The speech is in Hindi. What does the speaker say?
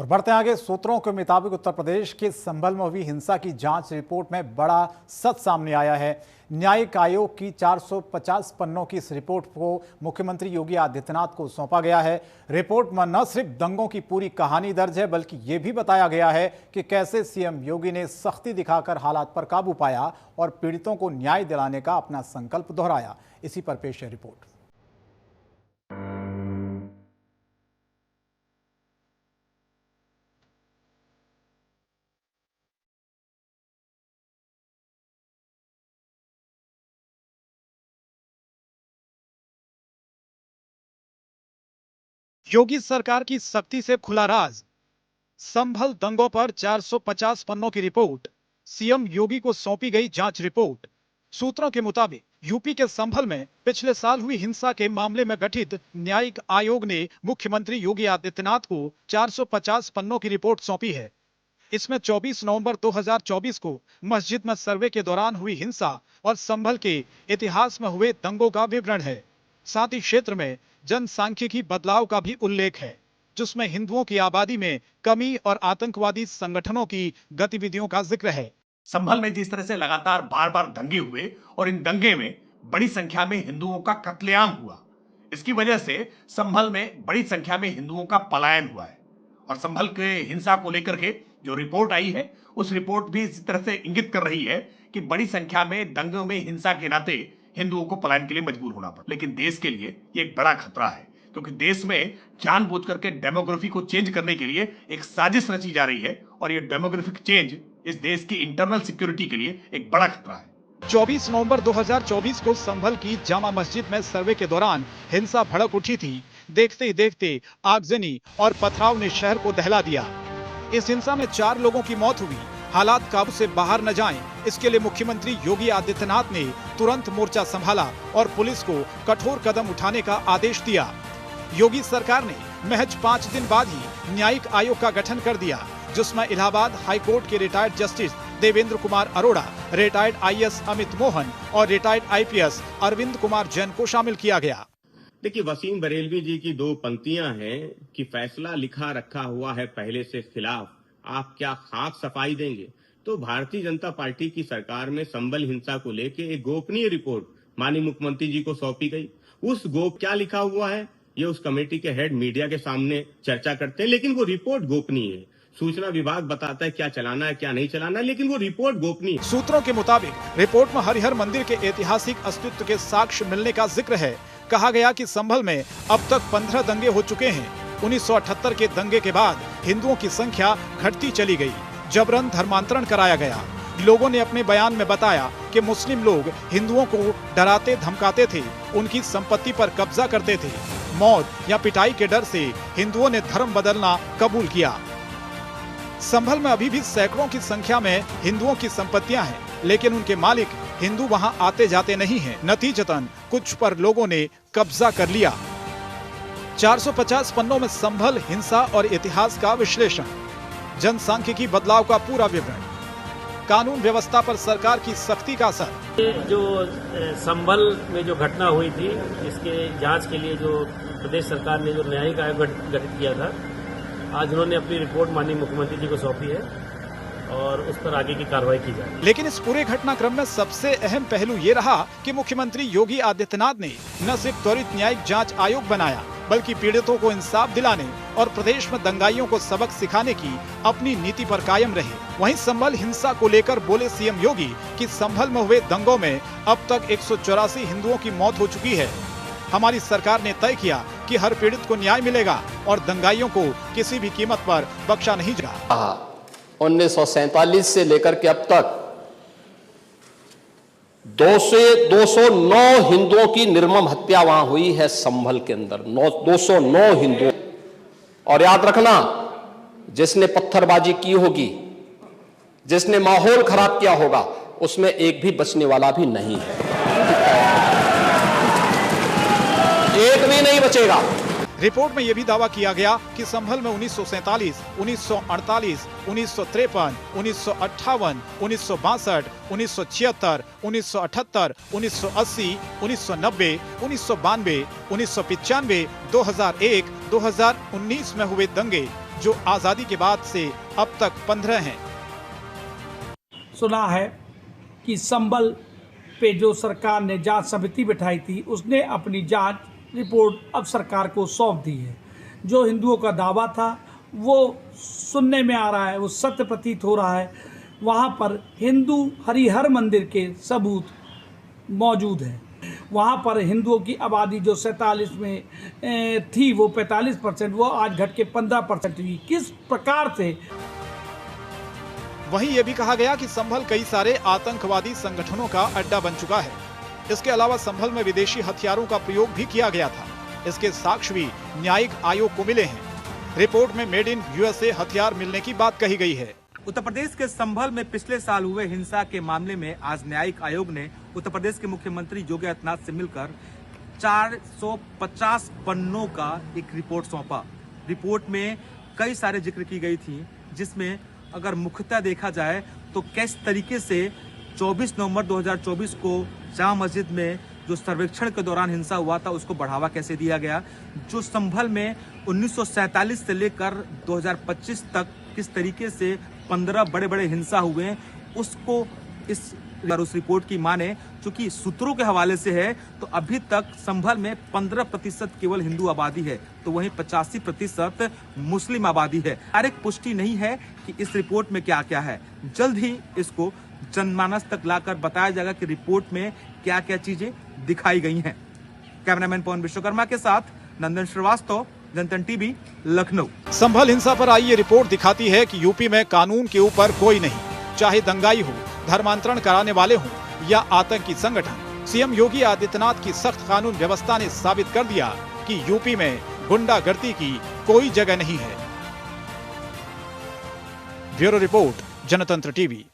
और बढ़ते आगे, सूत्रों के मुताबिक उत्तर प्रदेश के संभल में हुई हिंसा की जांच रिपोर्ट में बड़ा सच सामने आया है। न्यायिक आयोग की 450 पन्नों की इस रिपोर्ट को मुख्यमंत्री योगी आदित्यनाथ को सौंपा गया है। रिपोर्ट में न सिर्फ दंगों की पूरी कहानी दर्ज है, बल्कि ये भी बताया गया है कि कैसे सीएम योगी ने सख्ती दिखाकर हालात पर काबू पाया और पीड़ितों को न्याय दिलाने का अपना संकल्प दोहराया। इसी पर पेश है रिपोर्ट। योगी सरकार की सख्ती से खुला राज। संभल दंगों पर 450 पन्नों की रिपोर्ट, सीएम योगी को सौंपी गई जांच रिपोर्ट। सूत्रों के मुताबिक यूपी के संभल में पिछले साल हुई हिंसा के मामले में गठित न्यायिक आयोग ने मुख्यमंत्री योगी आदित्यनाथ को 450 पन्नों की रिपोर्ट सौंपी है। इसमें 24 नवंबर 2024 को मस्जिद में सर्वे के दौरान हुई हिंसा और संभल के इतिहास में हुए दंगों का विवरण है। साथ ही क्षेत्र में जनसांख्यिकी बदलाव का भी उल्लेख है, जिसमें हिंदुओं की आबादी में कमी और आतंकवादी संगठनों की गतिविधियों का जिक्र है। संभल में जिस तरह से लगातार बार बार दंगे हुए और इन दंगे में बड़ी संख्या में हिंदुओं का कत्लेआम हुआ, इसकी वजह से संभल में बड़ी संख्या में हिंदुओं का पलायन हुआ है। और संभल के हिंसा को लेकर के जो रिपोर्ट आई है, उस रिपोर्ट भी इस तरह से इंगित कर रही है कि बड़ी संख्या में दंगों में हिंसा के नाते हिंदुओं को पलायन के लिए मजबूर होना पड़ा। लेकिन देश के लिए ये एक बड़ा खतरा है, क्योंकि देश में जानबूझ करके डेमोग्राफी को चेंज करने के लिए एक साजिश रची जा रही है और ये डेमोग्राफिक चेंज इस देश की इंटरनल सिक्योरिटी के लिए एक बड़ा खतरा है। 24 नवंबर 2024 को संभल की जामा मस्जिद में सर्वे के दौरान हिंसा भड़क उठी थी। देखते ही देखते आगजनी और पथराव ने शहर को दहला दिया। इस हिंसा में 4 लोगों की मौत हुई। हालात काबू से बाहर न जाएं, इसके लिए मुख्यमंत्री योगी आदित्यनाथ ने तुरंत मोर्चा संभाला और पुलिस को कठोर कदम उठाने का आदेश दिया। योगी सरकार ने महज 5 दिन बाद ही न्यायिक आयोग का गठन कर दिया, जिसमें इलाहाबाद हाई कोर्ट के retired justice Devendra Kumar Arora, retired IAS Amit Mohan और रिटायर्ड आईपीएस अरविंद कुमार जैन को शामिल किया गया। देखिए, वसीम बरेलवी जी की 2 पंक्तियां हैं कि फैसला लिखा रखा हुआ है पहले से खिलाफ, आप क्या खाक सफाई देंगे। तो भारतीय जनता पार्टी की सरकार में संभल हिंसा को लेकर एक गोपनीय रिपोर्ट माननीय मुख्यमंत्री जी को सौंपी गई। उस क्या लिखा हुआ है, ये उस कमेटी के हेड मीडिया के सामने चर्चा करते हैं, लेकिन वो रिपोर्ट गोपनीय है। सूचना विभाग बताता है क्या चलाना है क्या नहीं चलाना है, लेकिन वो रिपोर्ट गोपनीय है। सूत्रों के मुताबिक रिपोर्ट में हरिहर मंदिर के ऐतिहासिक अस्तित्व के साक्ष्य मिलने का जिक्र है। कहा गया कि संभल में अब तक 15 दंगे हो चुके हैं। 1978 के दंगे के बाद हिंदुओं की संख्या घटती चली गई। जबरन धर्मांतरण कराया गया। लोगों ने अपने बयान में बताया कि मुस्लिम लोग हिंदुओं को डराते धमकाते थे, उनकी संपत्ति पर कब्जा करते थे। मौत या पिटाई के डर से हिंदुओं ने धर्म बदलना कबूल किया। संभल में अभी भी सैकड़ों की संख्या में हिंदुओं की संपत्तियां हैं, लेकिन उनके मालिक हिंदू वहां आते जाते नहीं हैं। नतीजतन कुछ पर लोगों ने कब्जा कर लिया। 450 पन्नों में संभल हिंसा और इतिहास का विश्लेषण, जनसांख्यिकी बदलाव का पूरा विवरण, कानून व्यवस्था पर सरकार की सख्ती का असर। जो संभल में जो घटना हुई थी, इसके जांच के लिए जो प्रदेश सरकार ने जो न्यायिक आयोग गठित किया था, आज उन्होंने अपनी रिपोर्ट माननीय मुख्यमंत्री जी को सौंपी है और उस पर आगे की कार्रवाई की जाए। लेकिन इस पूरे घटनाक्रम में सबसे अहम पहलू ये रहा कि मुख्यमंत्री योगी आदित्यनाथ ने न सिर्फ त्वरित न्यायिक जांच आयोग बनाया, बल्कि पीड़ितों को इंसाफ दिलाने और प्रदेश में दंगाइयों को सबक सिखाने की अपनी नीति पर कायम रहे। वहीं संभल हिंसा को लेकर बोले सीएम योगी कि संभल में हुए दंगों में अब तक 184 हिंदुओं की मौत हो चुकी है। हमारी सरकार ने तय किया कि हर पीड़ित को न्याय मिलेगा और दंगाइयों को किसी भी कीमत पर बख्शा नहीं जाएगा। 1947 से लेकर के अब तक 209 हिंदुओं की निर्मम हत्या वहां हुई है संभल के अंदर। 209 हिंदुओं। और याद रखना, जिसने पत्थरबाजी की होगी, जिसने माहौल खराब किया होगा, उसमें एक भी बचने वाला भी नहीं है, एक भी नहीं बचेगा। रिपोर्ट में यह भी दावा किया गया कि संभल में 1947, 1948, 1953, 1958, 1962, 1976, 1978, 1980, 1990, 1992, 1995, 2001, 2019 में हुए दंगे जो आजादी के बाद से अब तक 15 हैं। सुना है कि संभल पे जो सरकार ने जांच समिति बिठाई थी, उसने अपनी जांच रिपोर्ट अब सरकार को सौंप दी है। जो हिंदुओं का दावा था वो सुनने में आ रहा है, वो सत्य प्रतीत हो रहा है। वहाँ पर हिंदू हरिहर मंदिर के सबूत मौजूद हैं। वहाँ पर हिंदुओं की आबादी जो 47 में थी वो 45%, वो आज घट के 15% हुई। किस प्रकार से? वहीं ये भी कहा गया कि संभल कई सारे आतंकवादी संगठनों का अड्डा बन चुका है। इसके अलावा संभल में विदेशी हथियारों का प्रयोग भी किया गया था। इसके साक्ष्य भी न्यायिक आयोग को मिले हैं। रिपोर्ट में मेड इन यूएसए हथियार मिलने की बात कही गई है। उत्तर प्रदेश के संभल में पिछले साल हुए हिंसा के मामले में आज न्यायिक आयोग ने उत्तर प्रदेश के मुख्यमंत्री योगी आदित्यनाथ से मिलकर 450 पन्नों का एक रिपोर्ट सौंपा। रिपोर्ट में कई सारे जिक्र की गई थी, जिसमें अगर मुख्यतः देखा जाए तो किस तरीके से 24 नवंबर 2024 को जामा मस्जिद में जो सर्वेक्षण के दौरान हिंसा हुआ था उसको बढ़ावा कैसे दिया गया, जो संभल में 1947 से लेकर 2025 तक किस तरीके से 15 बड़े बड़े हिंसा हुए, उसको उस रिपोर्ट की माने, चूंकि सूत्रों के हवाले से है तो अभी तक संभल में 15% केवल हिंदू आबादी है, तो वहीं 85% मुस्लिम आबादी है। डायरेक्ट पुष्टि नहीं है कि इस रिपोर्ट में क्या क्या है। जल्द ही इसको जनमानस तक लाकर बताया जाएगा कि रिपोर्ट में क्या क्या चीजें दिखाई गई हैं। कैमरामैन पवन विश्वकर्मा के साथ नंदन श्रीवास्तव, जनतन टीवी, लखनऊ। संभल हिंसा पर आई ये रिपोर्ट दिखाती है कि यूपी में कानून के ऊपर कोई नहीं, चाहे दंगाई हो, धर्मांतरण कराने वाले हों या आतंकी संगठन। सीएम योगी आदित्यनाथ की सख्त कानून व्यवस्था ने साबित कर दिया कि यूपी में गुंडागर्दी की कोई जगह नहीं है। ब्यूरो रिपोर्ट, जनतंत्र टीवी।